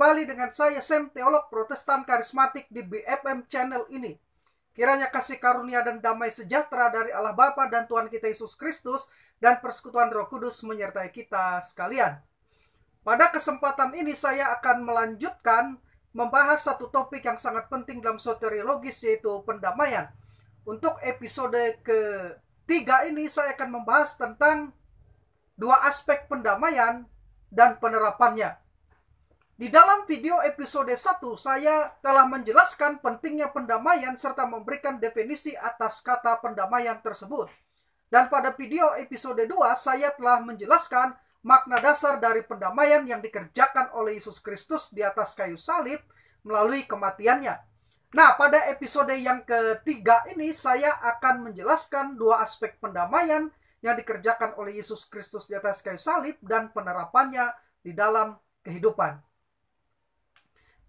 kembali dengan saya, Sam, teolog Protestan Karismatik di BFM channel ini. Kiranya kasih karunia dan damai sejahtera dari Allah Bapa dan Tuhan kita Yesus Kristus dan persekutuan Roh Kudus menyertai kita sekalian. Pada kesempatan ini saya akan melanjutkan membahas satu topik yang sangat penting dalam soteriologis, yaitu pendamaian. Untuk episode ketiga ini saya akan membahas tentang dua aspek pendamaian dan penerapannya. Di dalam video episode 1, saya telah menjelaskan pentingnya pendamaian serta memberikan definisi atas kata pendamaian tersebut. Dan pada video episode 2, saya telah menjelaskan makna dasar dari pendamaian yang dikerjakan oleh Yesus Kristus di atas kayu salib melalui kematiannya. Nah, pada episode yang ketiga ini, saya akan menjelaskan dua aspek pendamaian yang dikerjakan oleh Yesus Kristus di atas kayu salib dan penerapannya di dalam kehidupan.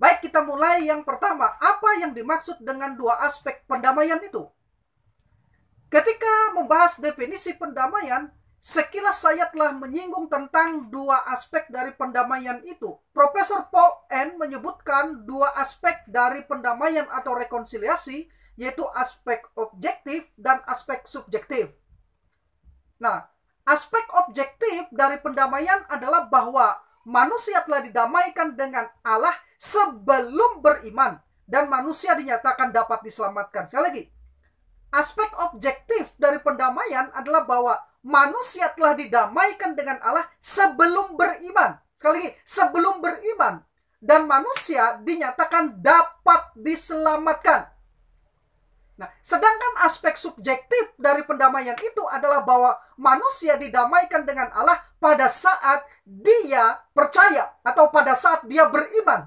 Baik, kita mulai yang pertama. Apa yang dimaksud dengan dua aspek pendamaian itu? Ketika membahas definisi pendamaian, sekilas saya telah menyinggung tentang dua aspek dari pendamaian itu. Profesor Paul N. menyebutkan dua aspek dari pendamaian atau rekonsiliasi, yaitu aspek objektif dan aspek subjektif. Nah, aspek objektif dari pendamaian adalah bahwa manusia telah didamaikan dengan Allah sebelum beriman, dan manusia dinyatakan dapat diselamatkan. Sekali lagi, aspek objektif dari pendamaian adalah bahwa manusia telah didamaikan dengan Allah sebelum beriman. Sekali lagi, sebelum beriman, dan manusia dinyatakan dapat diselamatkan. Nah, sedangkan aspek subjektif dari pendamaian itu adalah bahwa manusia didamaikan dengan Allah pada saat dia percaya atau pada saat dia beriman.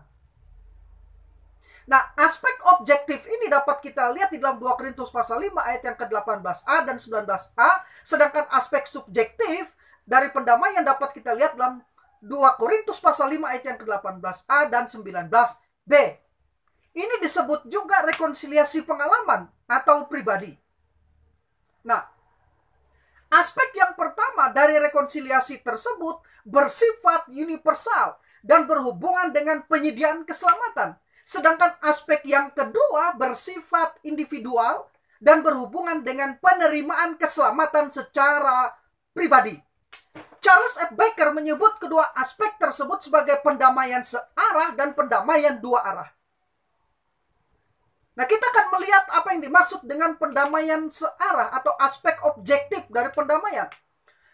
Nah, aspek objektif ini dapat kita lihat di dalam 2 Korintus pasal 5 ayat yang ke-18a dan 19a, sedangkan aspek subjektif dari pendamaian dapat kita lihat dalam 2 Korintus pasal 5 ayat yang ke-18a dan 19b. Ini disebut juga rekonsiliasi pengalaman atau pribadi. Nah, aspek yang pertama dari rekonsiliasi tersebut bersifat universal dan berhubungan dengan penyediaan keselamatan. Sedangkan aspek yang kedua bersifat individual dan berhubungan dengan penerimaan keselamatan secara pribadi. Charles F. Baker menyebut kedua aspek tersebut sebagai pendamaian searah dan pendamaian dua arah. Nah, kita akan melihat apa yang dimaksud dengan pendamaian searah atau aspek objektif dari pendamaian.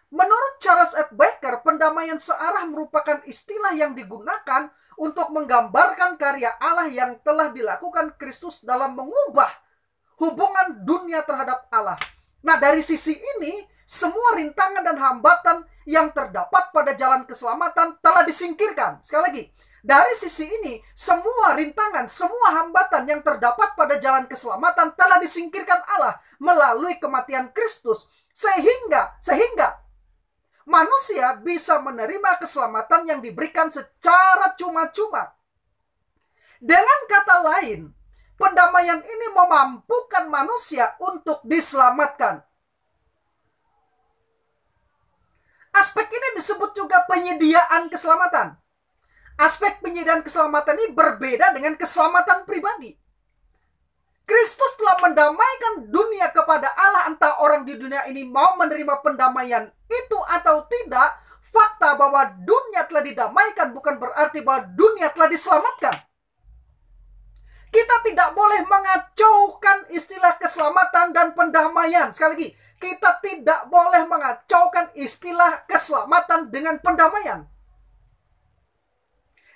Menurut Charles F. Baker, pendamaian searah merupakan istilah yang digunakan untuk menggambarkan karya Allah yang telah dilakukan Kristus dalam mengubah hubungan dunia terhadap Allah. Nah, dari sisi ini, semua rintangan dan hambatan yang terdapat pada jalan keselamatan telah disingkirkan. Sekali lagi, dari sisi ini, semua rintangan, semua hambatan yang terdapat pada jalan keselamatan telah disingkirkan Allah melalui kematian Kristus. Sehingga manusia bisa menerima keselamatan yang diberikan secara cuma-cuma. Dengan kata lain, pendamaian ini memampukan manusia untuk diselamatkan. Aspek ini disebut juga penyediaan keselamatan. Aspek penyediaan keselamatan ini berbeda dengan keselamatan pribadi. Kristus telah mendamaikan dunia kepada Allah, entah orang di dunia ini mau menerima pendamaian itu atau tidak. Fakta bahwa dunia telah didamaikan bukan berarti bahwa dunia telah diselamatkan. Kita tidak boleh mengacaukan istilah keselamatan dan pendamaian. Sekali lagi, kita tidak boleh mengacaukan istilah keselamatan dengan pendamaian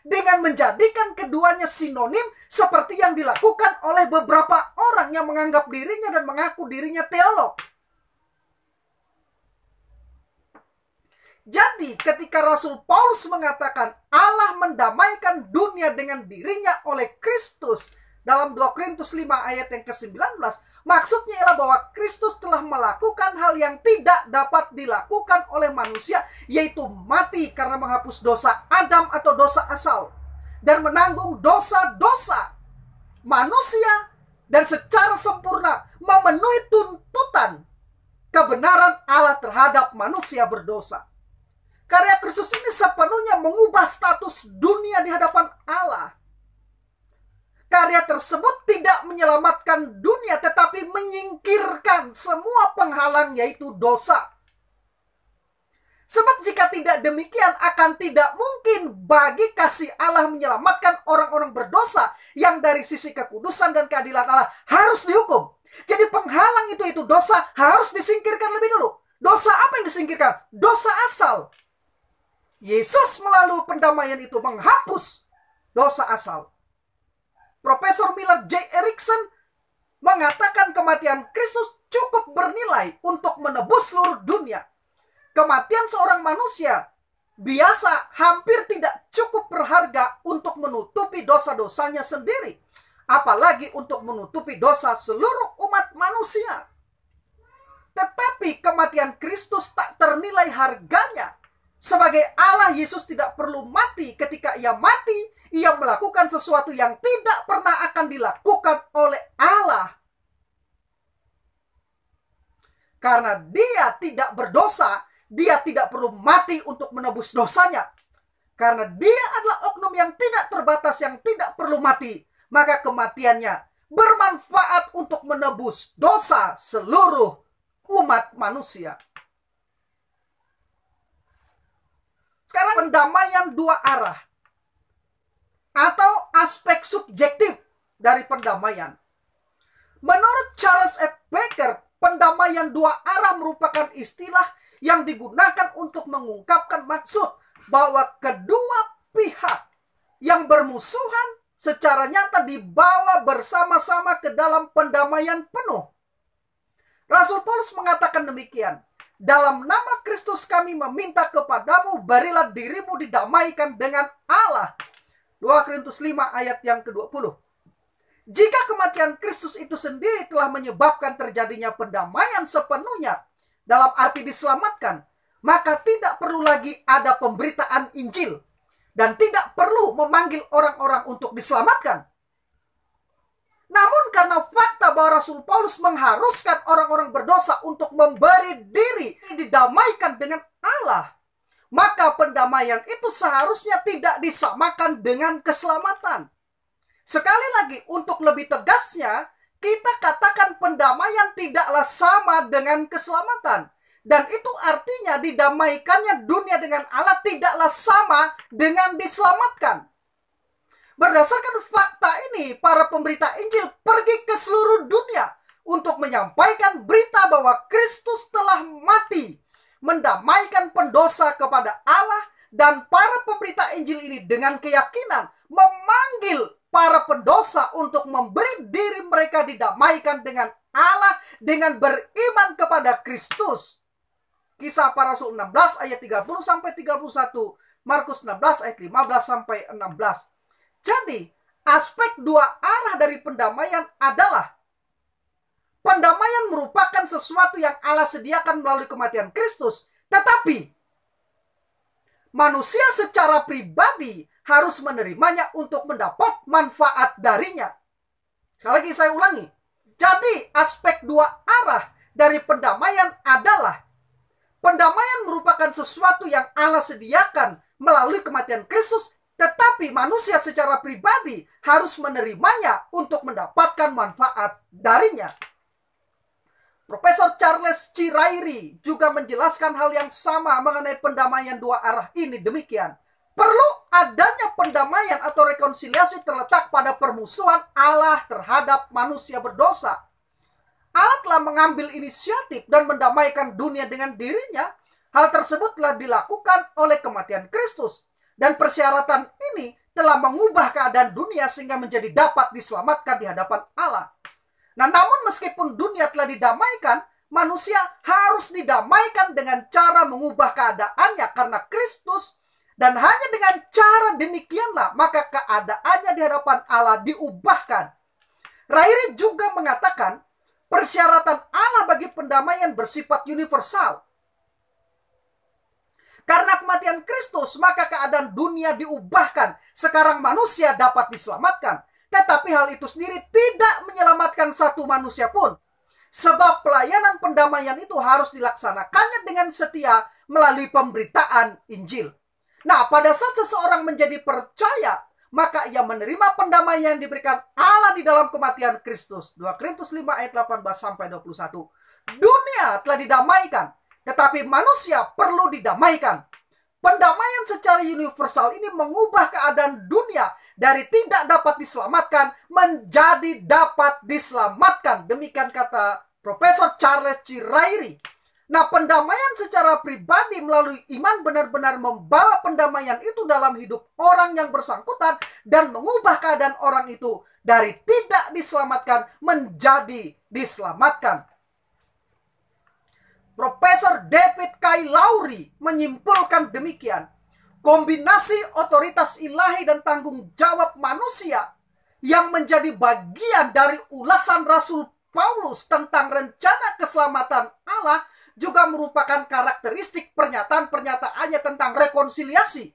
dengan menjadikan keduanya sinonim seperti yang dilakukan oleh beberapa orang yang menganggap dirinya dan mengaku dirinya teolog. Jadi ketika Rasul Paulus mengatakan Allah mendamaikan dunia dengan dirinya oleh Kristus dalam 2 Korintus 5 ayat yang ke-19, maksudnya ialah bahwa Kristus telah melakukan hal yang tidak dapat dilakukan oleh manusia, yaitu mati karena menghapus dosa Adam atau dosa asal, dan menanggung dosa-dosa manusia, dan secara sempurna memenuhi tuntutan kebenaran Allah terhadap manusia berdosa. Karya Kristus ini sepenuhnya mengubah status dunia di hadapan Allah. Karya tersebut tidak menyelamatkan dunia, tetapi menyingkirkan semua penghalang, yaitu dosa. Sebab jika tidak demikian, akan tidak mungkin bagi kasih Allah menyelamatkan orang-orang berdosa yang dari sisi kekudusan dan keadilan Allah harus dihukum. Jadi penghalang itu dosa harus disingkirkan lebih dulu. Dosa apa yang disingkirkan? Dosa asal. Yesus melalui pendamaian itu menghapus dosa asal. Profesor Millard J. Erickson mengatakan kematian Kristus cukup bernilai untuk menebus seluruh dunia. Kematian seorang manusia biasa hampir tidak cukup berharga untuk menutupi dosa-dosanya sendiri, apalagi untuk menutupi dosa seluruh umat manusia. Tetapi kematian Kristus tak ternilai harganya. Sebagai Allah, Yesus tidak perlu mati. Ketika ia mati, ia melakukan sesuatu yang tidak pernah akan dilakukan oleh Allah. Karena dia tidak berdosa, dia tidak perlu mati untuk menebus dosanya. Karena dia adalah oknum yang tidak terbatas, yang tidak perlu mati, maka kematiannya bermanfaat untuk menebus dosa seluruh umat manusia. Sekarang pendamaian dua arah atau aspek subjektif dari pendamaian. Menurut Charles F. Baker, pendamaian dua arah merupakan istilah yang digunakan untuk mengungkapkan maksud bahwa kedua pihak yang bermusuhan secara nyata dibawa bersama-sama ke dalam pendamaian penuh. Rasul Paulus mengatakan demikian. Dalam nama Kristus kami meminta kepadamu, berilah dirimu didamaikan dengan Allah. 2 Korintus 5 ayat yang ke-20. Jika kematian Kristus itu sendiri telah menyebabkan terjadinya pendamaian sepenuhnya, dalam arti diselamatkan, maka tidak perlu lagi ada pemberitaan Injil. Dan tidak perlu memanggil orang-orang untuk diselamatkan. Namun karena fakta bahwa Rasul Paulus mengharuskan orang-orang berdosa untuk memberi diri didamaikan dengan Allah, maka pendamaian itu seharusnya tidak disamakan dengan keselamatan. Sekali lagi, untuk lebih tegasnya, kita katakan pendamaian tidaklah sama dengan keselamatan. Dan itu artinya didamaikannya dunia dengan Allah tidaklah sama dengan diselamatkan. Berdasarkan fakta ini, para pemberita Injil pergi ke seluruh dunia untuk menyampaikan berita bahwa Kristus telah mati, mendamaikan pendosa kepada Allah, dan para pemberita Injil ini dengan keyakinan memanggil para pendosa untuk memberi diri mereka didamaikan dengan Allah dengan beriman kepada Kristus. Kisah Para Rasul 16 ayat 30-31, Markus 16 ayat 15-16. Jadi, aspek dua arah dari pendamaian adalah pendamaian merupakan sesuatu yang Allah sediakan melalui kematian Kristus. Tetapi, manusia secara pribadi harus menerimanya untuk mendapat manfaat darinya. Sekali lagi saya ulangi. Jadi, aspek dua arah dari pendamaian adalah pendamaian merupakan sesuatu yang Allah sediakan melalui kematian Kristus. Tetapi manusia secara pribadi harus menerimanya untuk mendapatkan manfaat darinya. Profesor Charles C. Ryrie juga menjelaskan hal yang sama mengenai pendamaian dua arah ini demikian. Perlu adanya pendamaian atau rekonsiliasi terletak pada permusuhan Allah terhadap manusia berdosa. Allah telah mengambil inisiatif dan mendamaikan dunia dengan dirinya. Hal tersebut telah dilakukan oleh kematian Kristus. Dan persyaratan ini telah mengubah keadaan dunia sehingga menjadi dapat diselamatkan di hadapan Allah. Nah, namun meskipun dunia telah didamaikan, manusia harus didamaikan dengan cara mengubah keadaannya karena Kristus. Dan hanya dengan cara demikianlah maka keadaannya di hadapan Allah diubahkan. Ryrie juga mengatakan persyaratan Allah bagi pendamaian bersifat universal. Karena kematian Kristus, maka keadaan dunia diubahkan. Sekarang manusia dapat diselamatkan. Tetapi hal itu sendiri tidak menyelamatkan satu manusia pun. Sebab pelayanan pendamaian itu harus dilaksanakannya dengan setia melalui pemberitaan Injil. Nah, pada saat seseorang menjadi percaya, maka ia menerima pendamaian yang diberikan Allah di dalam kematian Kristus. 2 Korintus 5 ayat 18 sampai 21. Dunia telah didamaikan, tetapi manusia perlu didamaikan. Pendamaian secara universal ini mengubah keadaan dunia dari tidak dapat diselamatkan menjadi dapat diselamatkan. Demikian kata Profesor Charles C. Ryrie. Nah, pendamaian secara pribadi melalui iman benar-benar membawa pendamaian itu dalam hidup orang yang bersangkutan dan mengubah keadaan orang itu dari tidak diselamatkan menjadi diselamatkan. Profesor David K. Lowry menyimpulkan demikian. Kombinasi otoritas ilahi dan tanggung jawab manusia yang menjadi bagian dari ulasan Rasul Paulus tentang rencana keselamatan Allah juga merupakan karakteristik pernyataan-pernyataannya tentang rekonsiliasi.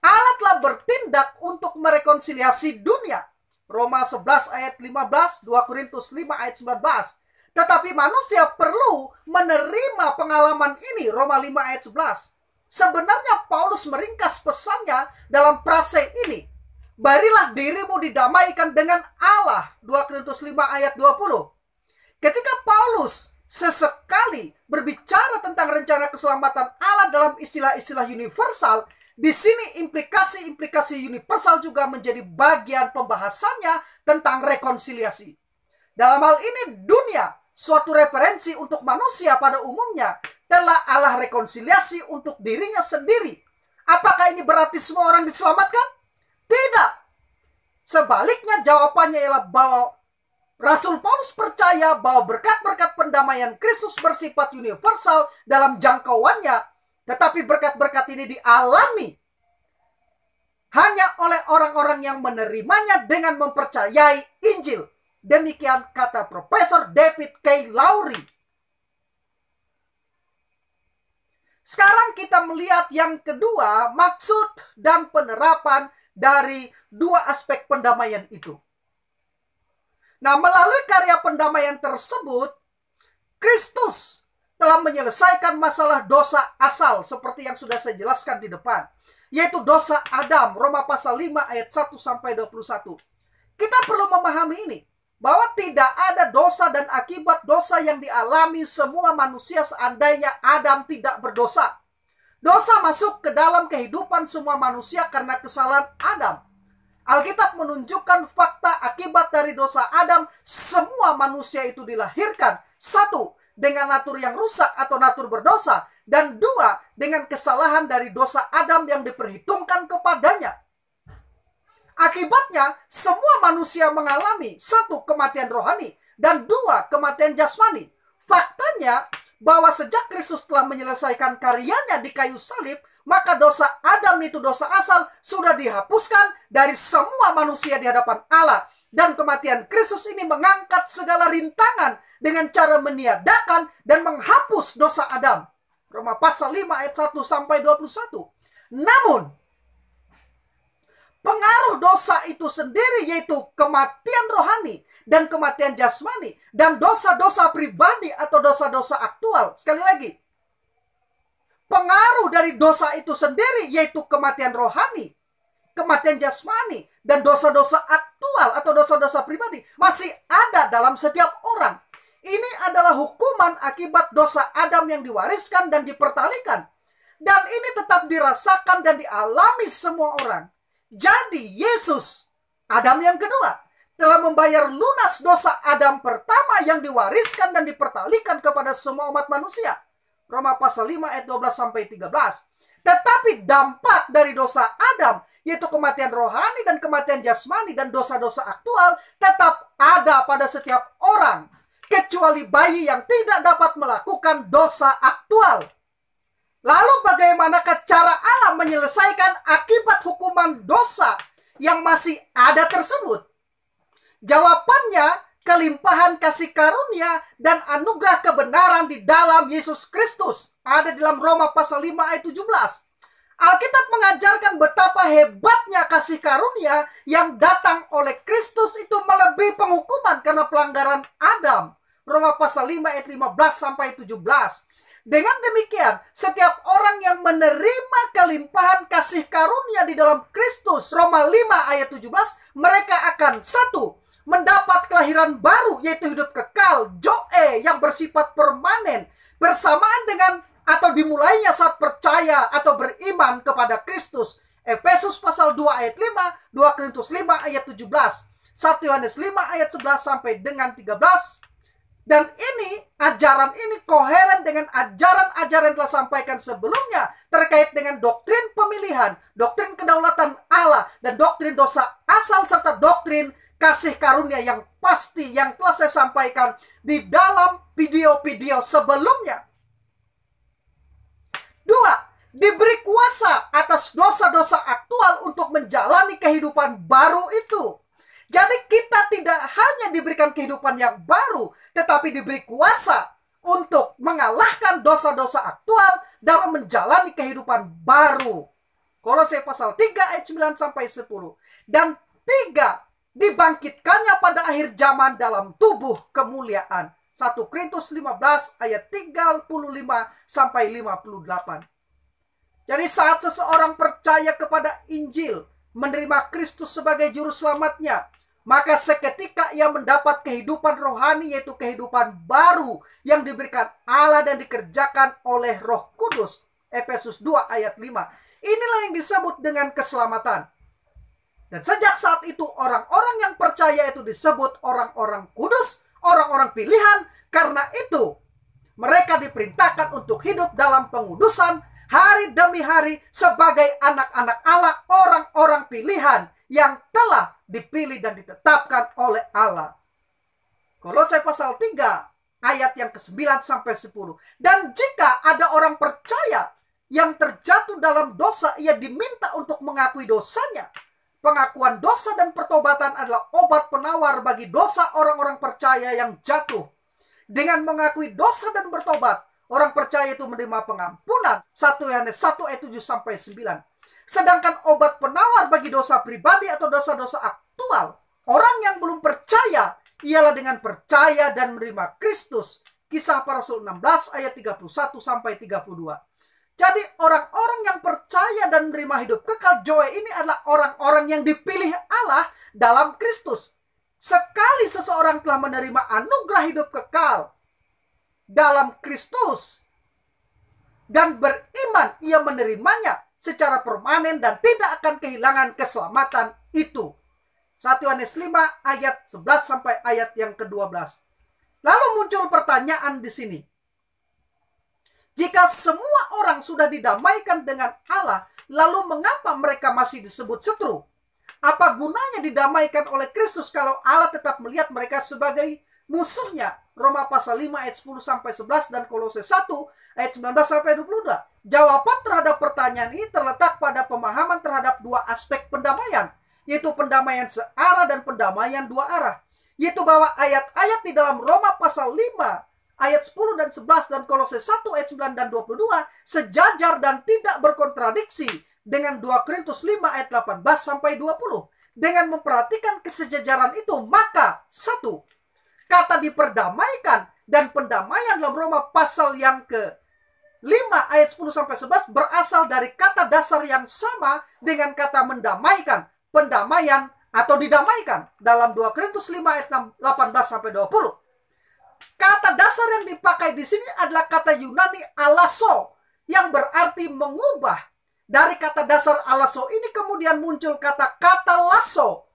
Allah telah bertindak untuk merekonsiliasi dunia. Roma 11 ayat 15, 2 Korintus 5 ayat 19. Tetapi manusia perlu menerima pengalaman ini. Roma 5 ayat 11. Sebenarnya Paulus meringkas pesannya dalam frase ini. Barilah dirimu didamaikan dengan Allah. 2 Korintus 5 ayat 20. Ketika Paulus sesekali berbicara tentang rencana keselamatan Allah dalam istilah-istilah universal, di sini implikasi-implikasi universal juga menjadi bagian pembahasannya tentang rekonsiliasi. Dalam hal ini dunia, suatu referensi untuk manusia pada umumnya, telah Allah rekonsiliasi untuk dirinya sendiri. Apakah ini berarti semua orang diselamatkan? Tidak. Sebaliknya jawabannya ialah bahwa Rasul Paulus percaya bahwa berkat-berkat pendamaian Kristus bersifat universal dalam jangkauannya, tetapi berkat-berkat ini dialami hanya oleh orang-orang yang menerimanya dengan mempercayai Injil. Demikian kata Profesor David K. Lowry. Sekarang kita melihat yang kedua, maksud dan penerapan dari dua aspek pendamaian itu. Nah, melalui karya pendamaian tersebut, Kristus telah menyelesaikan masalah dosa asal seperti yang sudah saya jelaskan di depan, yaitu dosa Adam, Roma pasal 5 ayat 1 sampai 21. Kita perlu memahami ini, bahwa tidak ada dosa dan akibat dosa yang dialami semua manusia seandainya Adam tidak berdosa. Dosa masuk ke dalam kehidupan semua manusia karena kesalahan Adam. Alkitab menunjukkan fakta akibat dari dosa Adam, semua manusia itu dilahirkan. Satu, dengan natur yang rusak atau natur berdosa. Dan dua, dengan kesalahan dari dosa Adam yang diperhitungkan kepadanya. Akibatnya, semua manusia mengalami satu, kematian rohani, dan dua, kematian jasmani. Faktanya, bahwa sejak Kristus telah menyelesaikan karyanya di kayu salib, maka dosa Adam itu dosa asal sudah dihapuskan dari semua manusia di hadapan Allah. Dan kematian Kristus ini mengangkat segala rintangan dengan cara meniadakan dan menghapus dosa Adam. Roma pasal 5 ayat 1 sampai 21. Namun, pengaruh dosa itu sendiri yaitu kematian rohani dan kematian jasmani dan dosa-dosa pribadi atau dosa-dosa aktual. Sekali lagi, pengaruh dari dosa itu sendiri yaitu kematian rohani, kematian jasmani, dan dosa-dosa aktual atau dosa-dosa pribadi masih ada dalam setiap orang. Ini adalah hukuman akibat dosa Adam yang diwariskan dan dipertalikan. Dan ini tetap dirasakan dan dialami semua orang. Jadi Yesus, Adam yang kedua, telah membayar lunas dosa Adam pertama yang diwariskan dan dipertalikan kepada semua umat manusia. Roma pasal 5 ayat 12 sampai 13. Tetapi dampak dari dosa Adam, yaitu kematian rohani dan kematian jasmani dan dosa-dosa aktual, tetap ada pada setiap orang, kecuali bayi yang tidak dapat melakukan dosa aktual. Lalu bagaimanakah cara Allah menyelesaikan akibat hukuman dosa yang masih ada tersebut? Jawabannya, kelimpahan kasih karunia dan anugerah kebenaran di dalam Yesus Kristus. Ada di dalam Roma pasal 5 ayat 17. Alkitab mengajarkan betapa hebatnya kasih karunia yang datang oleh Kristus itu melebihi penghukuman karena pelanggaran Adam. Roma pasal 5 ayat 15 sampai 17. Dengan demikian, setiap orang yang menerima kelimpahan kasih karunia di dalam Kristus, Roma 5 ayat 17, mereka akan satu, mendapat kelahiran baru, yaitu hidup kekal, Zoe, yang bersifat permanen, bersamaan dengan atau dimulainya saat percaya atau beriman kepada Kristus. Efesus pasal 2 ayat 5, 2 Korintus 5 ayat 17, 1 Yohanes 5 ayat 11 sampai dengan 13. Dan ini, ajaran ini koheren dengan ajaran-ajaran yang telah sampaikan sebelumnya terkait dengan doktrin pemilihan, doktrin kedaulatan Allah, dan doktrin dosa asal serta doktrin kasih karunia yang pasti yang telah saya sampaikan di dalam video-video sebelumnya. 2. Diberi kuasa atas dosa-dosa aktual untuk menjalani kehidupan baru itu. Jadi kita tidak hanya diberikan kehidupan yang baru, tetapi diberi kuasa untuk mengalahkan dosa-dosa aktual dalam menjalani kehidupan baru. Kolose pasal 3 ayat 9 sampai 10. Dan 3, dibangkitkannya pada akhir zaman dalam tubuh kemuliaan. 1 Korintus 15 ayat 35 sampai 58. Jadi saat seseorang percaya kepada Injil, menerima Kristus sebagai juru selamatnya, maka seketika ia mendapat kehidupan rohani, yaitu kehidupan baru yang diberikan Allah dan dikerjakan oleh Roh Kudus. Efesus 2 ayat 5. Inilah yang disebut dengan keselamatan. Dan sejak saat itu orang-orang yang percaya itu disebut orang-orang kudus, orang-orang pilihan. Karena itu mereka diperintahkan untuk hidup dalam pengudusan hari demi hari sebagai anak-anak Allah, orang-orang pilihan yang telah dipilih dan ditetapkan oleh Allah. Kolose pasal 3 ayat yang ke-9 sampai 10. Dan jika ada orang percaya yang terjatuh dalam dosa, ia diminta untuk mengakui dosanya. Pengakuan dosa dan pertobatan adalah obat penawar bagi dosa orang-orang percaya yang jatuh. Dengan mengakui dosa dan bertobat, orang percaya itu menerima pengampunan. 1 Yohanes 1 ayat 7 sampai 9. Sedangkan obat penawar bagi dosa pribadi atau dosa-dosa aktual, orang yang belum percaya ialah dengan percaya dan menerima Kristus. Kisah para Rasul 16 ayat 31 sampai 32. Jadi orang-orang yang percaya dan menerima hidup kekal Zoe ini adalah orang-orang yang dipilih Allah dalam Kristus. Sekali seseorang telah menerima anugerah hidup kekal dalam Kristus dan beriman, ia menerimanya secara permanen dan tidak akan kehilangan keselamatan itu. 1 Yohanes 5 ayat 11 sampai ayat yang ke-12. Lalu muncul pertanyaan di sini. Jika semua orang sudah didamaikan dengan Allah, lalu mengapa mereka masih disebut seteru? Apa gunanya didamaikan oleh Kristus kalau Allah tetap melihat mereka sebagai musuhnya? Roma pasal 5 ayat 10 sampai 11 dan Kolose 1 ayat 19 sampai 22. Jawaban terhadap pertanyaan ini terletak pada pemahaman terhadap dua aspek pendamaian, yaitu pendamaian searah dan pendamaian dua arah. Yaitu bahwa ayat-ayat di dalam Roma pasal 5 ayat 10 dan 11 dan Kolose 1 ayat 9 dan 22 sejajar dan tidak berkontradiksi dengan 2 Korintus 5 ayat 18 sampai 20. Dengan memperhatikan kesejajaran itu, maka 1. Kata diperdamaikan dan pendamaian dalam Roma pasal yang ke-5 ayat 10 sampai 11 berasal dari kata dasar yang sama dengan kata mendamaikan, pendamaian atau didamaikan dalam 2 Korintus 5 ayat 18 sampai 20. Kata dasar yang dipakai di sini adalah kata Yunani alaso yang berarti mengubah. Dari kata dasar alaso ini kemudian muncul kata katalaso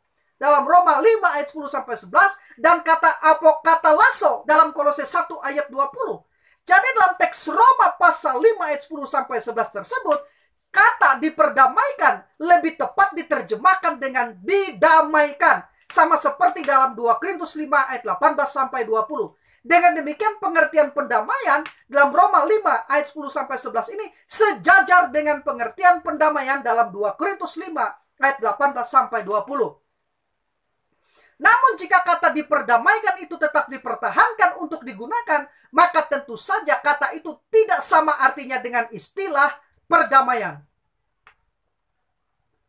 dalam Roma 5 ayat 10 sampai 11 dan kata apokatalaso dalam Kolose 1 ayat 20. Jadi dalam teks Roma pasal 5 ayat 10 sampai 11 tersebut, kata diperdamaikan lebih tepat diterjemahkan dengan didamaikan, sama seperti dalam 2 Korintus 5 ayat 18 sampai 20. Dengan demikian pengertian pendamaian dalam Roma 5 ayat 10 sampai 11 ini sejajar dengan pengertian pendamaian dalam 2 Korintus 5 ayat 18 sampai 20. Namun jika kata diperdamaikan itu tetap dipertahankan untuk digunakan, maka tentu saja kata itu tidak sama artinya dengan istilah perdamaian.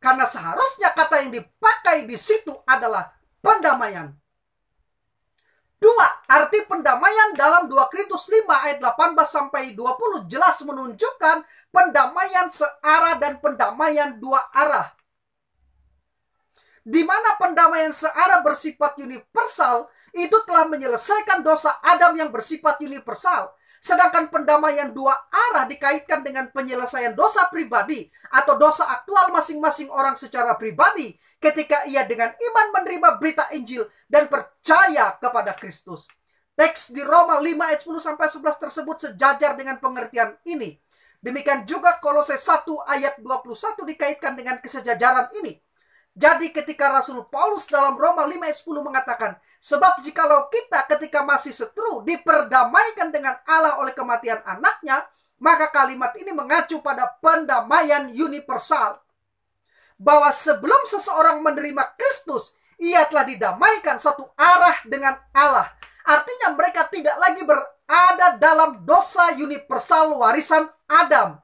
Karena seharusnya kata yang dipakai di situ adalah pendamaian. Dua, arti pendamaian dalam 2 Korintus 5 ayat 18 sampai 20 jelas menunjukkan pendamaian searah dan pendamaian dua arah. Di mana pendamaian searah bersifat universal, itu telah menyelesaikan dosa Adam yang bersifat universal. Sedangkan pendamaian dua arah dikaitkan dengan penyelesaian dosa pribadi atau dosa aktual masing-masing orang secara pribadi ketika ia dengan iman menerima berita Injil dan percaya kepada Kristus. Teks di Roma 5 ayat 10-11 tersebut sejajar dengan pengertian ini. Demikian juga Kolose 1 ayat 21 dikaitkan dengan kesejajaran ini. Jadi ketika Rasul Paulus dalam Roma 5 ayat 10 mengatakan, sebab jikalau kita ketika masih seteru diperdamaikan dengan Allah oleh kematian anaknya, maka kalimat ini mengacu pada pendamaian universal. Bahwa sebelum seseorang menerima Kristus, ia telah didamaikan satu arah dengan Allah. Artinya mereka tidak lagi berada dalam dosa universal warisan Adam.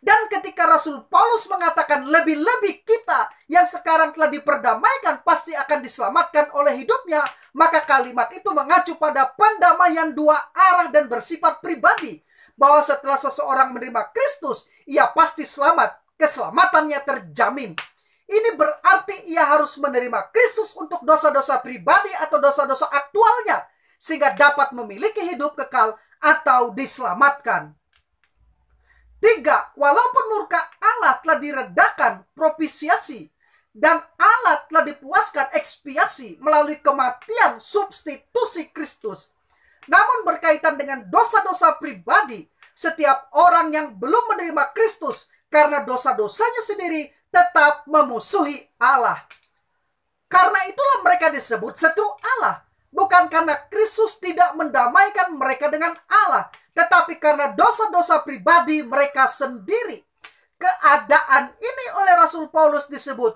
Dan ketika Rasul Paulus mengatakan lebih-lebih kita yang sekarang telah diperdamaikan pasti akan diselamatkan oleh hidupnya, maka kalimat itu mengacu pada pendamaian dua arah dan bersifat pribadi. Bahwa setelah seseorang menerima Kristus, ia pasti selamat, keselamatannya terjamin. Ini berarti ia harus menerima Kristus untuk dosa-dosa pribadi atau dosa-dosa aktualnya, sehingga dapat memiliki hidup kekal atau diselamatkan. 3. Walaupun murka Allah telah diredakan propisiasi dan Allah telah dipuaskan ekspiasi melalui kematian substitusi Kristus. Namun berkaitan dengan dosa-dosa pribadi, setiap orang yang belum menerima Kristus karena dosa-dosanya sendiri tetap memusuhi Allah. Karena itulah mereka disebut setru Allah. Bukan karena Kristus tidak mendamaikan mereka dengan Allah, tetapi karena dosa-dosa pribadi mereka sendiri. Keadaan ini oleh Rasul Paulus disebut,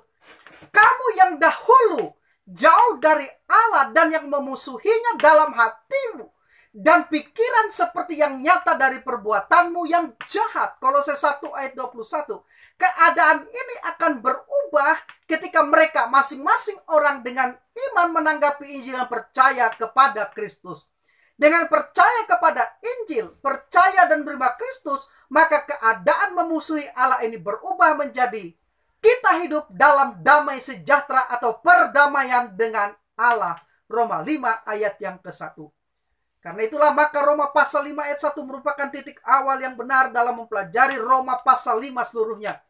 kamu yang dahulu jauh dari Allah dan yang memusuhinya dalam hatimu dan pikiran seperti yang nyata dari perbuatanmu yang jahat. Kolose 1 ayat 21. Keadaan ini akan berubah ketika mereka masing-masing orang dengan iman menanggapi Injil dan percaya kepada Kristus. Dengan percaya kepada Injil, percaya dan menerima Kristus, maka keadaan memusuhi Allah ini berubah menjadi kita hidup dalam damai sejahtera atau perdamaian dengan Allah. Roma 5 ayat yang ke-1. Karena itulah maka Roma pasal 5 ayat 1 merupakan titik awal yang benar dalam mempelajari Roma pasal 5 seluruhnya.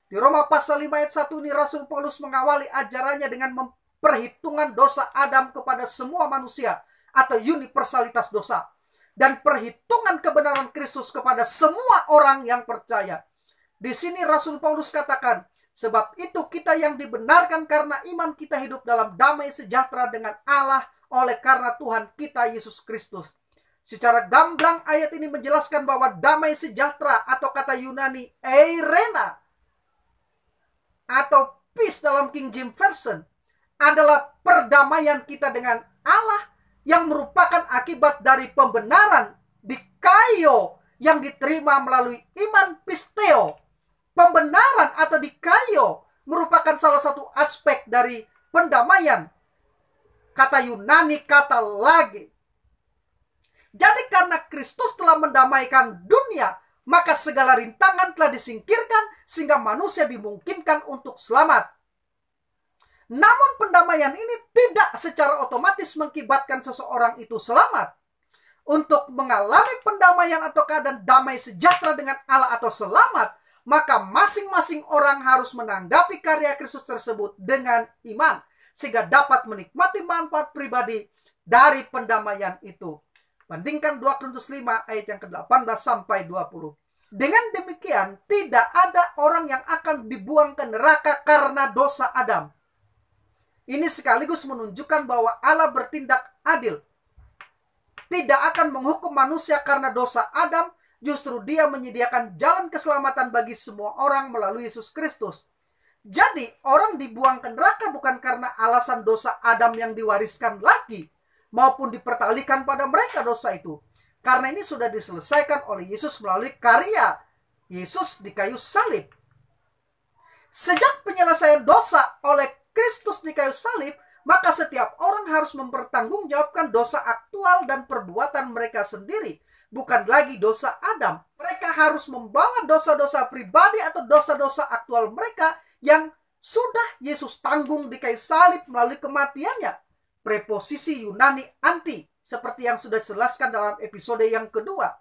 Di Roma pasal 5 ayat 1 ini Rasul Paulus mengawali ajarannya dengan memperhitungan dosa Adam kepada semua manusia atau universalitas dosa. Dan perhitungan kebenaran Kristus kepada semua orang yang percaya. Di sini Rasul Paulus katakan, sebab itu kita yang dibenarkan karena iman kita hidup dalam damai sejahtera dengan Allah oleh karena Tuhan kita Yesus Kristus. Secara gamblang ayat ini menjelaskan bahwa damai sejahtera atau kata Yunani eirena atau peace dalam King James Version adalah perdamaian kita dengan Allah yang merupakan akibat dari pembenaran dikaio yang diterima melalui iman pisteo. Pembenaran atau dikaio merupakan salah satu aspek dari pendamaian. Kata Yunani kata lagi. Jadi karena Kristus telah mendamaikan dunia, maka segala rintangan telah disingkirkan sehingga manusia dimungkinkan untuk selamat. Namun pendamaian ini tidak secara otomatis mengakibatkan seseorang itu selamat. Untuk mengalami pendamaian atau keadaan damai sejahtera dengan Allah atau selamat, maka masing-masing orang harus menanggapi karya Kristus tersebut dengan iman, sehingga dapat menikmati manfaat pribadi dari pendamaian itu. Bandingkan 2 Korintus 5 ayat yang ke-18 sampai 20. Dengan demikian, tidak ada orang yang akan dibuang ke neraka karena dosa Adam. Ini sekaligus menunjukkan bahwa Allah bertindak adil. Tidak akan menghukum manusia karena dosa Adam, justru Dia menyediakan jalan keselamatan bagi semua orang melalui Yesus Kristus. Jadi, orang dibuang ke neraka bukan karena alasan dosa Adam yang diwariskan lagi, maupun dipertalikan pada mereka dosa itu. Karena ini sudah diselesaikan oleh Yesus melalui karya Yesus di kayu salib. Sejak penyelesaian dosa oleh Kristus di kayu salib, maka setiap orang harus mempertanggungjawabkan dosa aktual dan perbuatan mereka sendiri, bukan lagi dosa Adam. Mereka harus membawa dosa-dosa pribadi atau dosa-dosa aktual mereka yang sudah Yesus tanggung di kayu salib melalui kematiannya. Preposisi Yunani anti, seperti yang sudah dijelaskan dalam episode yang kedua.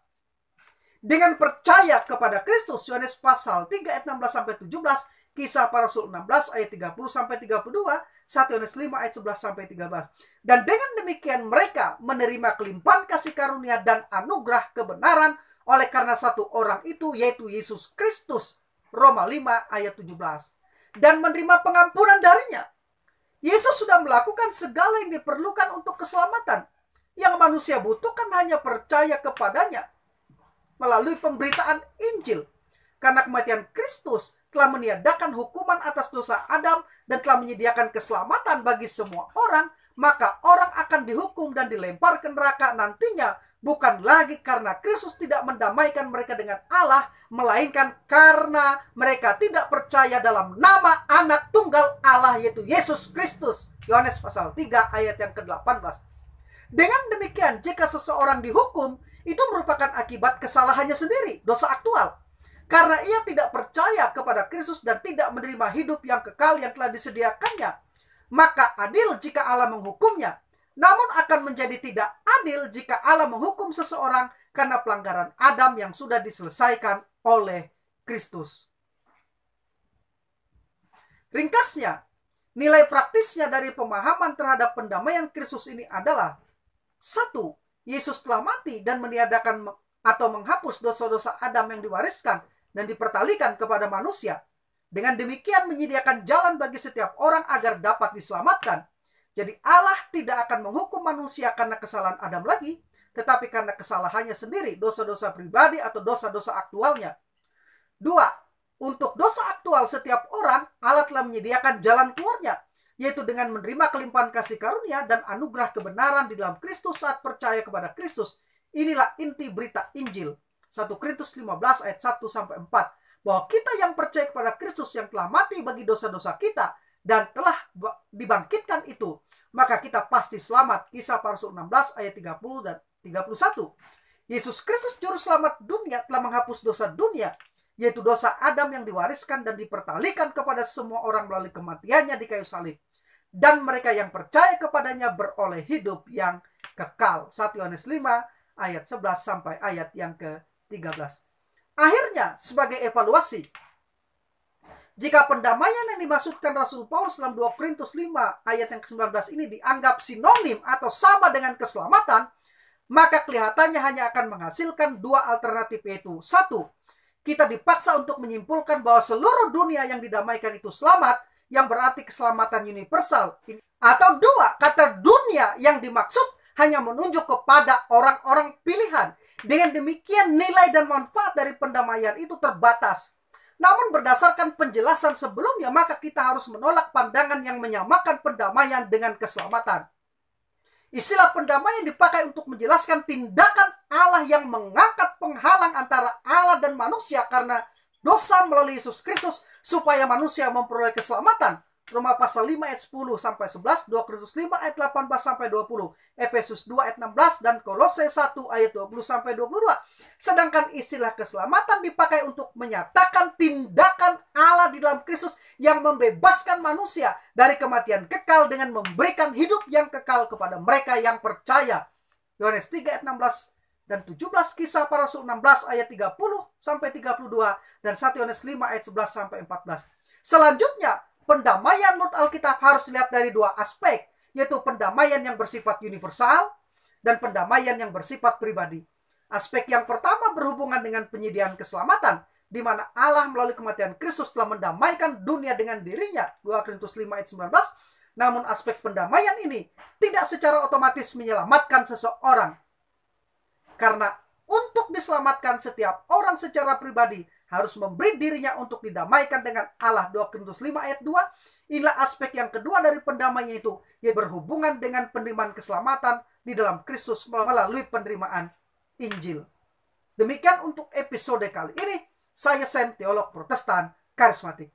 Dengan percaya kepada Kristus, Yohanes pasal 3 ayat 16-17, Kisah Para Rasul 16 ayat 30-32, 1 Yohanes 5 ayat 11-13. Dan dengan demikian mereka menerima kelimpahan kasih karunia dan anugerah kebenaran oleh karena satu orang itu, yaitu Yesus Kristus. Roma 5 ayat 17. Dan menerima pengampunan darinya. Yesus sudah melakukan segala yang diperlukan untuk keselamatan. Yang manusia butuhkan hanya percaya kepadanya melalui pemberitaan Injil. Karena kematian Kristus telah meniadakan hukuman atas dosa Adam dan telah menyediakan keselamatan bagi semua orang, maka orang akan dihukum dan dilempar ke neraka nantinya, bukan lagi karena Kristus tidak mendamaikan mereka dengan Allah, melainkan karena mereka tidak percaya dalam nama anak tunggal Allah, yaitu Yesus Kristus. Yohanes pasal 3 ayat yang ke-18. Dengan demikian, jika seseorang dihukum, itu merupakan akibat kesalahannya sendiri, dosa aktual. Karena ia tidak percaya kepada Kristus dan tidak menerima hidup yang kekal yang telah disediakannya. Maka adil jika Allah menghukumnya. Namun akan menjadi tidak adil jika Allah menghukum seseorang karena pelanggaran Adam yang sudah diselesaikan oleh Kristus. Ringkasnya, nilai praktisnya dari pemahaman terhadap pendamaian Kristus ini adalah: 1. Yesus telah mati dan meniadakan atau menghapus dosa-dosa Adam yang diwariskan dan dipertalikan kepada manusia. Dengan demikian menyediakan jalan bagi setiap orang agar dapat diselamatkan. Jadi Allah tidak akan menghukum manusia karena kesalahan Adam lagi, tetapi karena kesalahannya sendiri, dosa-dosa pribadi atau dosa-dosa aktualnya. 2. Untuk dosa aktual setiap orang, Allah telah menyediakan jalan keluarnya, yaitu dengan menerima kelimpahan kasih karunia dan anugerah kebenaran di dalam Kristus saat percaya kepada Kristus. Inilah inti berita Injil. 1 Korintus 15 ayat 1-4. Bahwa kita yang percaya kepada Kristus yang telah mati bagi dosa-dosa kita dan telah dibangkitkan itu, maka kita pasti selamat. Kisah Para Rasul 16 ayat 30 dan 31. Yesus Kristus juru selamat dunia telah menghapus dosa dunia, yaitu dosa Adam yang diwariskan dan dipertalikan kepada semua orang melalui kematiannya di kayu salib. Dan mereka yang percaya kepadanya beroleh hidup yang kekal. 1 Yohanes 5 ayat 11 sampai ayat yang ke-13. Akhirnya, sebagai evaluasi, jika pendamaian yang dimaksudkan Rasul Paulus dalam 2 Korintus 5 ayat yang ke-19 ini dianggap sinonim atau sama dengan keselamatan, maka kelihatannya hanya akan menghasilkan dua alternatif, yaitu: 1. Kita dipaksa untuk menyimpulkan bahwa seluruh dunia yang didamaikan itu selamat, yang berarti keselamatan universal. Atau 2, kata dunia yang dimaksud hanya menunjuk kepada orang-orang pilihan. Dengan demikian nilai dan manfaat dari pendamaian itu terbatas. Namun berdasarkan penjelasan sebelumnya, maka kita harus menolak pandangan yang menyamakan pendamaian dengan keselamatan. Istilah pendamaian dipakai untuk menjelaskan tindakan Allah yang mengangkat penghalang antara Allah dan manusia karena dosa melalui Yesus Kristus supaya manusia memperoleh keselamatan. Roma pasal 5 ayat 10-11, 2 Korintus 5 ayat 18-20, Efesus 2 ayat 16, dan Kolose 1 ayat 20-22. Sedangkan istilah keselamatan dipakai untuk menyatakan tindakan Allah di dalam Kristus yang membebaskan manusia dari kematian kekal dengan memberikan hidup yang kekal kepada mereka yang percaya. Yohanes 3 ayat 16 dan 17, Kisah Para Rasul 16 ayat 30-32, dan 1 Yohanes 5 ayat 11-14. Selanjutnya, pendamaian menurut Alkitab harus dilihat dari dua aspek, yaitu pendamaian yang bersifat universal dan pendamaian yang bersifat pribadi. Aspek yang pertama berhubungan dengan penyediaan keselamatan, di mana Allah melalui kematian Kristus telah mendamaikan dunia dengan dirinya, 2 Korintus 5 ayat 19. Namun aspek pendamaian ini tidak secara otomatis menyelamatkan seseorang. Karena untuk diselamatkan, setiap orang secara pribadi harus memberi dirinya untuk didamaikan dengan Allah, 2 Korintus 5 ayat 2. Inilah aspek yang kedua dari pendamaian itu, yang berhubungan dengan penerimaan keselamatan di dalam Kristus melalui penerimaan Injil. Demikian untuk episode kali ini. Saya Sam, teolog Protestan karismatik.